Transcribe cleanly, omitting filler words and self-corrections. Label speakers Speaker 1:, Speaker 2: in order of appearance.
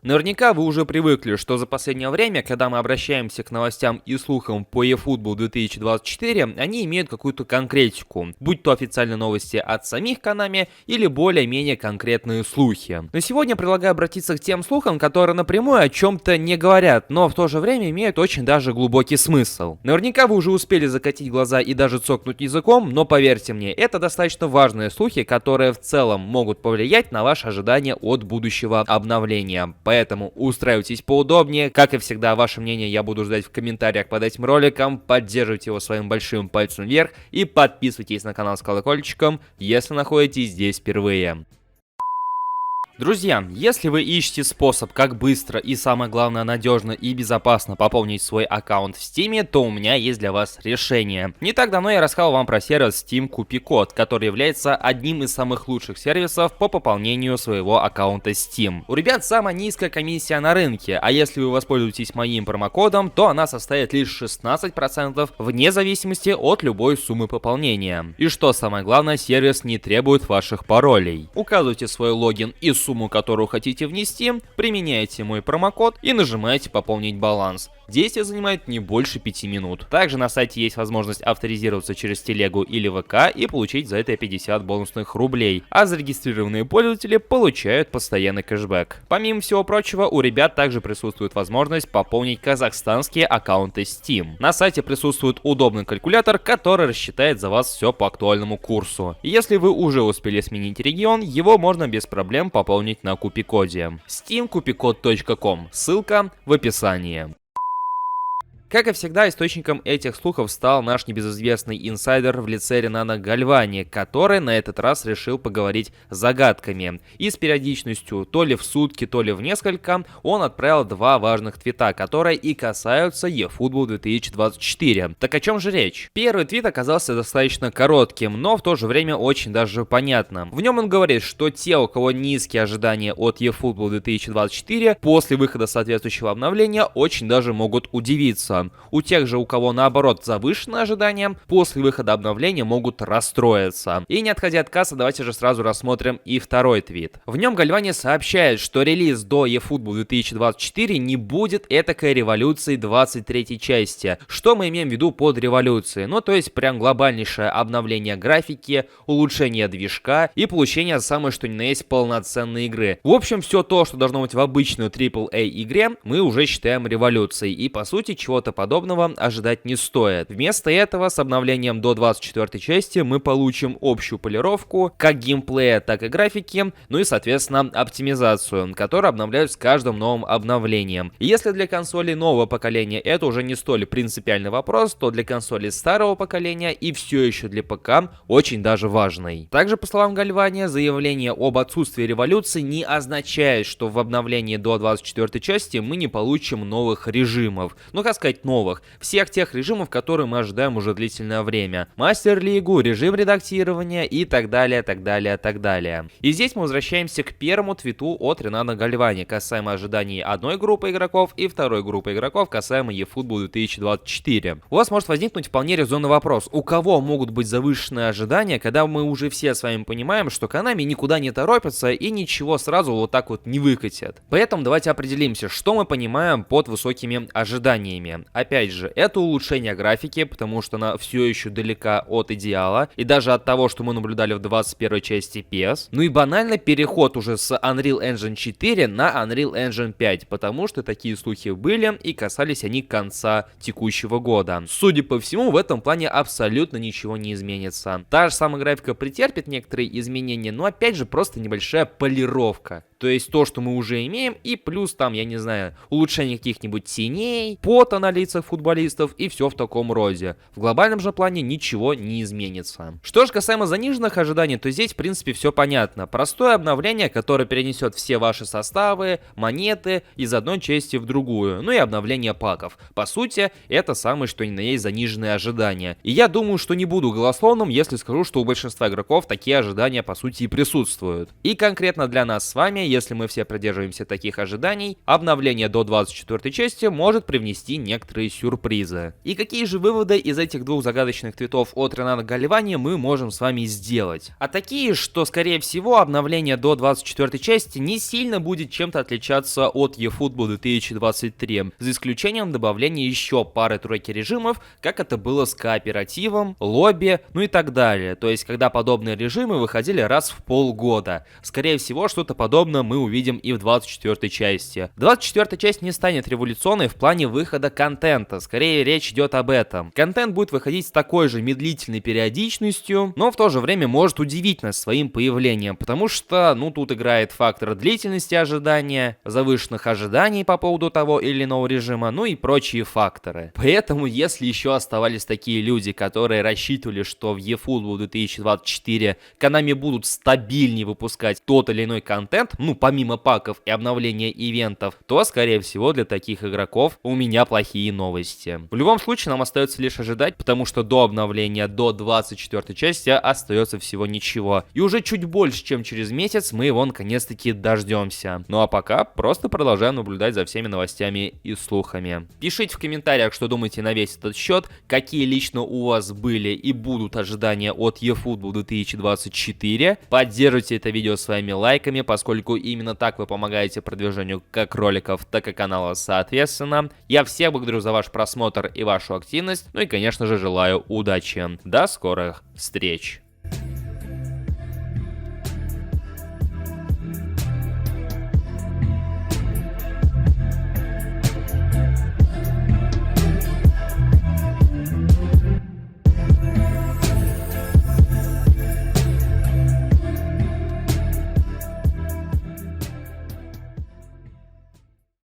Speaker 1: Наверняка вы уже привыкли, что за последнее время, когда мы обращаемся к новостям и слухам по eFootball 2024, они имеют какую-то конкретику, будь то официальные новости от самих Konami или более-менее конкретные слухи. Но сегодня предлагаю обратиться к тем слухам, которые напрямую о чем-то не говорят, но в то же время имеют очень даже глубокий смысл. Наверняка вы уже успели закатить глаза и даже цокнуть языком, но поверьте мне, это достаточно важные слухи, которые в целом могут повлиять на ваши ожидания от будущего обновления. Поэтому устраивайтесь поудобнее. Как и всегда, ваше мнение я буду ждать в комментариях под этим роликом. Поддерживайте его своим большим пальцем вверх и подписывайтесь на канал с колокольчиком, если находитесь здесь впервые. Друзья, если вы ищете способ, как быстро и, самое главное, надежно и безопасно пополнить свой аккаунт в Steam, то у меня есть для вас решение. Не так давно я рассказал вам про сервис Steam Купи Код, который является одним из самых лучших сервисов по пополнению своего аккаунта Steam. У ребят самая низкая комиссия на рынке, а если вы воспользуетесь моим промокодом, то она составит лишь 16% вне зависимости от любой суммы пополнения. И что самое главное, сервис не требует ваших паролей. Указывайте свой логин и сумму, которую хотите внести, применяете мой промокод и нажимаете «Пополнить баланс». Действие занимает не больше 5 минут. Также на сайте есть возможность авторизироваться через телегу или ВК и получить за это 50 бонусных рублей, а зарегистрированные пользователи получают постоянный кэшбэк. Помимо всего прочего, у ребят также присутствует возможность пополнить казахстанские аккаунты Steam. На сайте присутствует удобный калькулятор, который рассчитает за вас все по актуальному курсу. Если вы уже успели сменить регион, его можно без проблем пополнить на Купикоде. steamkupikod.com, ссылка в описании. Как и всегда, источником этих слухов стал наш небезызвестный инсайдер в лице Ренана Гальвани, который на этот раз решил поговорить загадками. И с периодичностью то ли в сутки, то ли в несколько он отправил два важных твита, которые и касаются eFootball 2024. Так о чем же речь? Первый твит оказался достаточно коротким, но в то же время очень даже понятным. В нем он говорит, что те, у кого низкие ожидания от eFootball 2024, после выхода соответствующего обновления очень даже могут удивиться. У тех же, у кого наоборот завышенные ожидания, после выхода обновления могут расстроиться. И не отходя от кассы, давайте же сразу рассмотрим и второй твит. В нем Гальвани сообщает, что релиз до eFootball 2024 не будет этакой революции 23 части. Что мы имеем в виду под революцией? Ну, то есть прям глобальнейшее обновление графики, улучшение движка и получение самой что ни на есть полноценной игры. В общем, все то, что должно быть в обычной AAA игре, мы уже считаем революцией. И по сути, чего-то подобного ожидать не стоит. Вместо этого с обновлением до 24 части мы получим общую полировку как геймплея, так и графики, ну и соответственно оптимизацию, которую обновляют с каждым новым обновлением. И если для консолей нового поколения это уже не столь принципиальный вопрос, то для консолей старого поколения и все еще для ПК очень даже важный. Также, по словам Гальвани, заявление об отсутствии революции не означает, что в обновлении до 24 части мы не получим новых режимов. Ну, как сказать, новых. Всех тех режимов, которые мы ожидаем уже длительное время. Мастер-лигу, режим редактирования и так далее, так далее, так далее. И здесь мы возвращаемся к первому твиту от Ренана Гальвани, касаемо ожиданий одной группы игроков и второй группы игроков, касаемо eFootball 2024. У вас может возникнуть вполне резонный вопрос. У кого могут быть завышенные ожидания, когда мы уже все с вами понимаем, что Konami никуда не торопится и ничего сразу вот так вот не выкатят. Поэтому давайте определимся, что мы понимаем под высокими ожиданиями. Опять же, это улучшение графики, потому что она все еще далека от идеала, и даже от того, что мы наблюдали в 21 части PS. Ну и банально переход уже с Unreal Engine 4 на Unreal Engine 5, потому что такие слухи были, и касались они конца текущего года. Судя по всему, в этом плане абсолютно ничего не изменится. Та же самая графика претерпит некоторые изменения, но опять же просто небольшая полировка. То есть то, что мы уже имеем, и плюс там, я не знаю, улучшение каких-нибудь теней, пота на лицах футболистов и все в таком роде. В глобальном же плане ничего не изменится. Что же касаемо заниженных ожиданий, то здесь в принципе все понятно. Простое обновление, которое перенесет все ваши составы, монеты из одной части в другую, ну и обновление паков. По сути, это самое что ни на есть заниженные ожидания. И я думаю, что не буду голословным, если скажу, что у большинства игроков такие ожидания по сути и присутствуют. И конкретно для нас с вами если мы все придерживаемся таких ожиданий, обновление до 24 части может привнести некоторые сюрпризы. И какие же выводы из этих двух загадочных твитов от Рената Галивани мы можем с вами сделать? А такие, что скорее всего обновление до 24 части не сильно будет чем-то отличаться от eFootball 2023, за исключением добавления еще пары-тройки режимов, как это было с кооперативом, лобби, ну и так далее. То есть, когда подобные режимы выходили раз в полгода. Скорее всего, что-то подобное мы увидим и в 24 части. 24 часть не станет революционной в плане выхода контента, скорее речь идет об этом. Контент будет выходить с такой же медлительной периодичностью, но в то же время может удивить нас своим появлением, потому что, ну, тут играет фактор длительности ожидания, завышенных ожиданий по поводу того или иного режима, ну и прочие факторы. Поэтому, если еще оставались такие люди, которые рассчитывали, что в eFootball 2024 Konami будут стабильнее выпускать тот или иной контент, ну, помимо паков и обновления ивентов, то, скорее всего, для таких игроков у меня плохие новости. В любом случае, нам остается лишь ожидать, потому что до обновления до 24 части остается всего ничего. И уже чуть больше, чем через месяц, мы его наконец-таки дождемся. Ну а пока просто продолжаем наблюдать за всеми новостями и слухами. Пишите в комментариях, что думаете на весь этот счет, какие лично у вас были и будут ожидания от eFootball 2024. Поддержите это видео своими лайками, поскольку именно так вы помогаете продвижению как роликов, так и канала соответственно. Я всех благодарю за ваш просмотр и вашу активность, ну и конечно же желаю удачи. До скорых встреч!